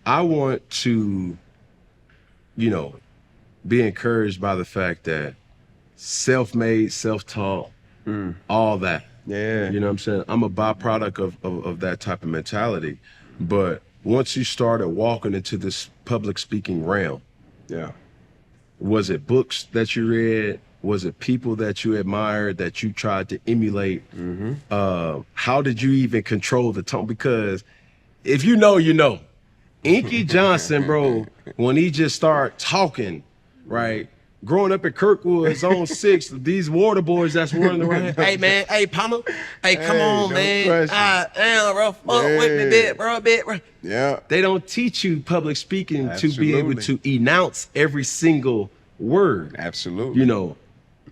I want to, you know, be encouraged by the fact that self-made, self-taught, all that. Yeah. You know what I'm saying? I'm a byproduct of that type of mentality. But once you started walking into this public speaking realm, Yeah. was it books that you read? Was it people that you admired that you tried to emulate? How did you even control the tone? Because if you know, you know. Inky Johnson, bro, when he just start talking, right? Growing up in Kirkwood, Zone 6, these water boys that's running around. Hey, man, hey, Palmer. Hey, come on, no man. question. Damn, bro. Fuck with me, bit. Yeah. They don't teach you public speaking to be able to Absolutely. enact every single word. Absolutely. You know.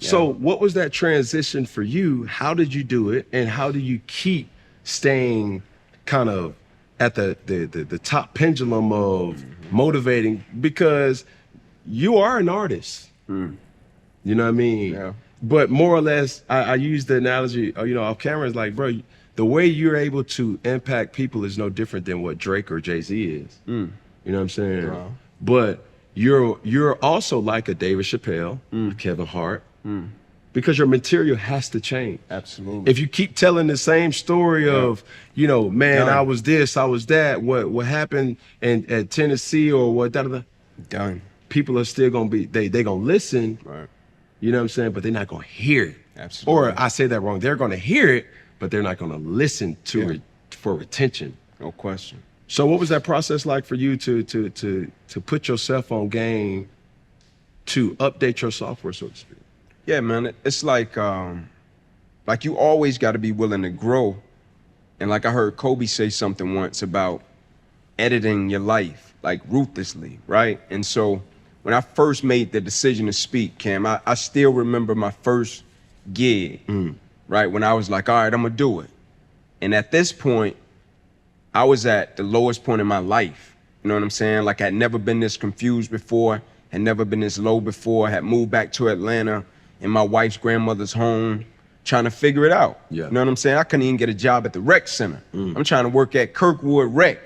So what was that transition for you? How did you do it? And how do you keep staying kind of at the top pendulum of motivating? Because you are an artist. You know what I mean? Yeah. But more or less, I use the analogy, you know, off camera is like, bro, the way you're able to impact people is no different than what Drake or Jay-Z is. You know what I'm saying? Wow. But you're also like a David Chappelle, Kevin Hart, because your material has to change. Absolutely. If you keep telling the same story of, you know, man, Done. I was this, I was that, what happened at Tennessee or what, Done. people are still gonna be, they gonna listen, Right. you know what I'm saying, but they're not gonna hear it. Absolutely. Or I say that wrong, they're gonna hear it, but they're not gonna listen to it for retention. No question. So what was that process like for you to put yourself on game to update your software, so to speak? Yeah, man. It's like you always got to be willing to grow. And like I heard Kobe say something once about editing your life, like ruthlessly, right? And so when I first made the decision to speak, Cam, I still remember my first gig, right? When I was like, all right, I'm gonna do it. And at this point, I was at the lowest point in my life. You know what I'm saying? Like I'd never been this confused before, had never been this low before, had moved back to Atlanta in my wife's grandmother's home, trying to figure it out. Yeah. You know what I'm saying? I couldn't even get a job at the rec center. I'm trying to work at Kirkwood Rec,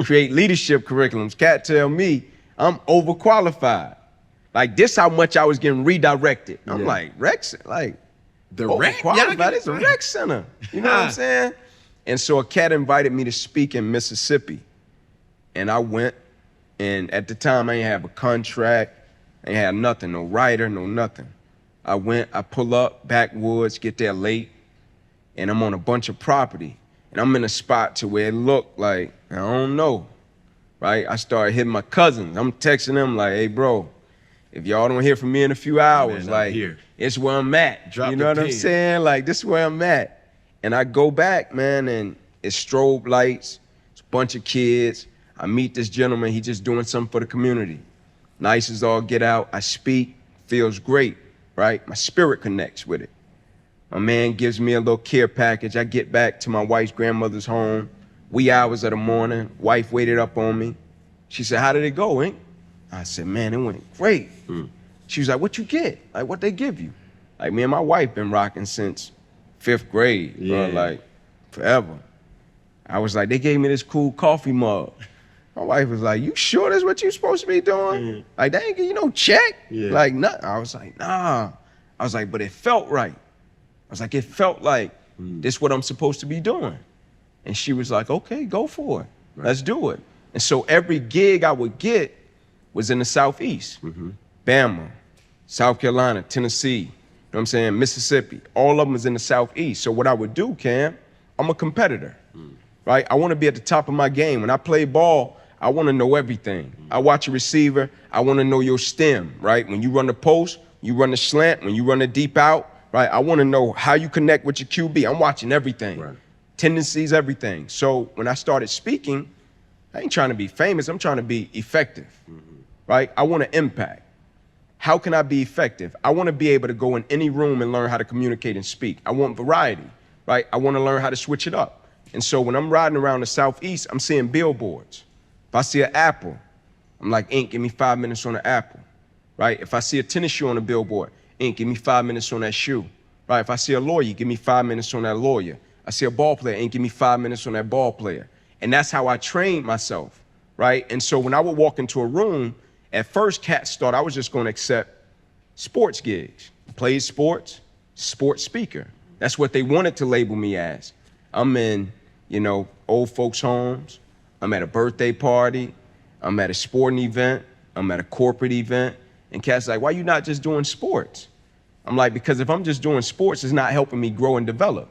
create leadership curriculums. Cat tell me I'm overqualified. Like this how much I was getting redirected. I'm like, rec center? Like, The rec? overqualified? It's a rec center. You know what I'm saying? And so a cat invited me to speak in Mississippi. And I went, and at the time I didn't have a contract, I ain't had nothing, no writer, no nothing. I went, I pull up, backwoods, get there late, and I'm on a bunch of property. And I'm in a spot to where it looked like, I don't know, right? I started hitting my cousins. I'm texting them like, hey, bro, if y'all don't hear from me in a few hours, Man, I'm like, here. it's where I'm at. Drop you the know what I'm pin. saying? Like, this is where I'm at. And I go back, man, and it's strobe lights, it's a bunch of kids. I meet this gentleman, he just doing something for the community. Nice as all get out, I speak, feels great, right? My spirit connects with it. My man gives me a little care package. I get back to my wife's grandmother's home, wee hours of the morning, wife waited up on me. She said, how did it go, Ink? I said, man, it went great. She was like, what you get? Like, what they give you? Like, me and my wife been rocking since 5th grade, bro, like, forever. I was like, they gave me this cool coffee mug. My wife was like, you sure that's what you supposed to be doing? Like, they ain't give you no check? Like, nothing. I was like, nah. I was like, but it felt right. I was like, it felt like this what I'm supposed to be doing. And she was like, okay, go for it. Let's do it. And so every gig I would get was in the Southeast. Bama, South Carolina, Tennessee, you know what I'm saying, Mississippi. All of them was in the Southeast. So what I would do, Cam, I'm a competitor, right? I want to be at the top of my game. When I play ball, I want to know everything. I watch a receiver, I want to know your stem, right? When you run the post, you run the slant, when you run the deep out, right? I want to know how you connect with your QB. I'm watching everything. Tendencies, everything. So when I started speaking, I ain't trying to be famous, I'm trying to be effective, right? I want to impact. How can I be effective? I want to be able to go in any room and learn how to communicate and speak. I want variety, right? I want to learn how to switch it up. And so when I'm riding around the Southeast, I'm seeing billboards. If I see an apple, I'm like, Ink, give me 5 minutes on the apple, right? If I see a tennis shoe on a billboard, Ink, give me 5 minutes on that shoe, right? If I see a lawyer, give me 5 minutes on that lawyer. I see a ball player, Ink, give me 5 minutes on that ball player. And that's how I trained myself, right? And so when I would walk into a room, at first cats thought I was just going to accept sports gigs, played sports, sports speaker. That's what they wanted to label me as. I'm in, old folks' homes. I'm at a birthday party. I'm at a sporting event. I'm at a corporate event. And cats like, why you not just doing sports? I'm like, because if I'm just doing sports, it's not helping me grow and develop.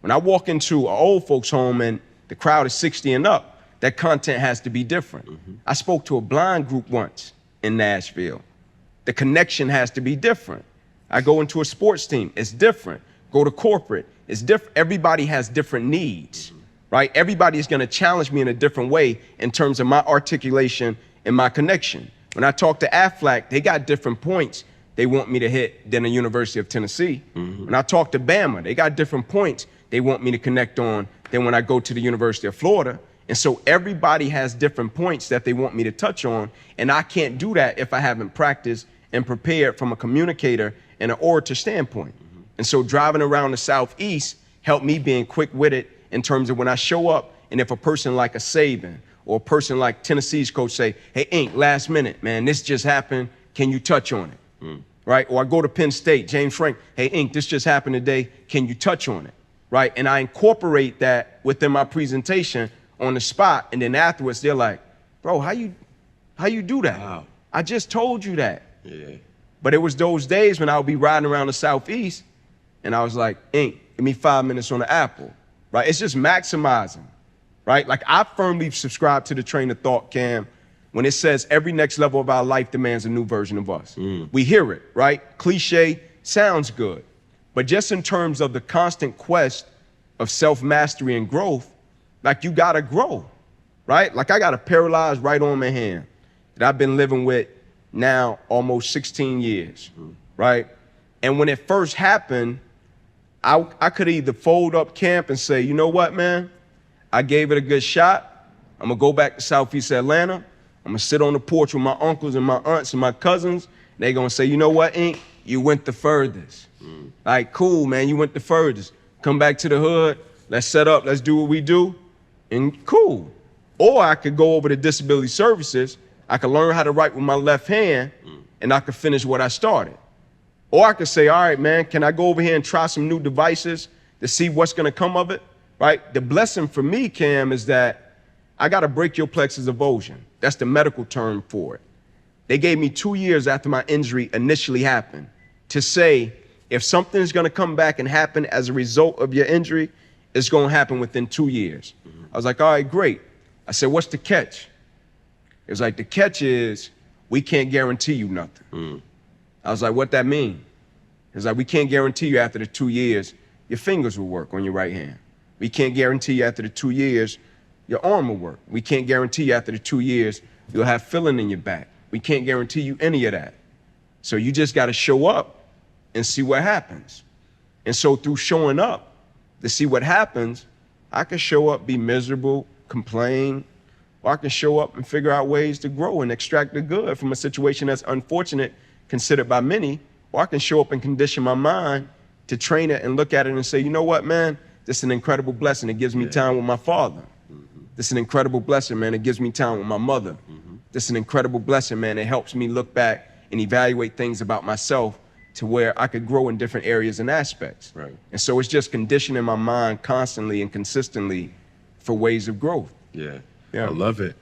When I walk into an old folks' home and the crowd is 60 and up, that content has to be different. I spoke to a blind group once in Nashville. The connection has to be different. I go into a sports team, it's different. Go to corporate, it's different. Everybody has different needs, right? Everybody is gonna challenge me in a different way in terms of my articulation and my connection. When I talk to Aflac, they got different points they want me to hit than the University of Tennessee. When I talk to Bama, they got different points they want me to connect on than when I go to the University of Florida. And so everybody has different points that they want me to touch on, and I can't do that if I haven't practiced and prepared from a communicator and an orator standpoint. And so driving around the Southeast helped me being quick-witted in terms of when I show up, and if a person like a Saban or a person like Tennessee's coach say, hey, Ink, last minute, man, this just happened, can you touch on it? Right? Or I go to Penn State, James Frank, hey, Ink, this just happened today, can you touch on it? Right? And I incorporate that within my presentation on the spot, and then afterwards they're like, bro, how you do that? Wow. I just told you that. Yeah. But it was those days when I would be riding around the Southeast and I was like, Ink, give me 5 minutes on the Apple, right? It's just maximizing, right? Like I firmly subscribe to the train of thought, Cam, when it says every next level of our life demands a new version of us. We hear it, right? Cliche, sounds good. But just in terms of the constant quest of self-mastery and growth, like you gotta grow, right? Like I got a paralyzed right arm and hand that I've been living with now almost 16 years, right? And when it first happened, I could either fold up camp and say, you know what, man? I gave it a good shot. I'm gonna go back to Southeast Atlanta. I'm gonna sit on the porch with my uncles and my aunts and my cousins. They're gonna say, you know what, Ink? You went the furthest. Like, cool, man, you went the furthest. Come back to the hood, let's set up, let's do what we do, and cool. Or I could go over to disability services, I could learn how to write with my left hand, and I could finish what I started. Or I could say, all right, man, can I go over here and try some new devices to see what's gonna come of it, right? The blessing for me, Cam, is that I gotta break your plexus of Volsion. That's the medical term for it. They gave me 2 years after my injury initially happened to say, if something's gonna come back and happen as a result of your injury, it's gonna happen within 2 years. I was like, all right, great. I said, what's the catch? It was like, the catch is we can't guarantee you nothing. I was like, what that mean? It was like, we can't guarantee you after the 2 years, your fingers will work on your right hand. We can't guarantee you after the 2 years, your arm will work. We can't guarantee you after the 2 years, you'll have feeling in your back. We can't guarantee you any of that. So you just gotta show up and see what happens. And so through showing up to see what happens, I can show up, be miserable, complain, or I can show up and figure out ways to grow and extract the good from a situation that's unfortunate, considered by many, or I can show up and condition my mind to train it and look at it and say, you know what, man, this is an incredible blessing. It gives me time with my father. This is an incredible blessing, man. It gives me time with my mother. This is an incredible blessing, man. It helps me look back and evaluate things about myself to where I could grow in different areas and aspects. Right. And so it's just conditioning my mind constantly and consistently for ways of growth. Yeah. Yeah. I love it.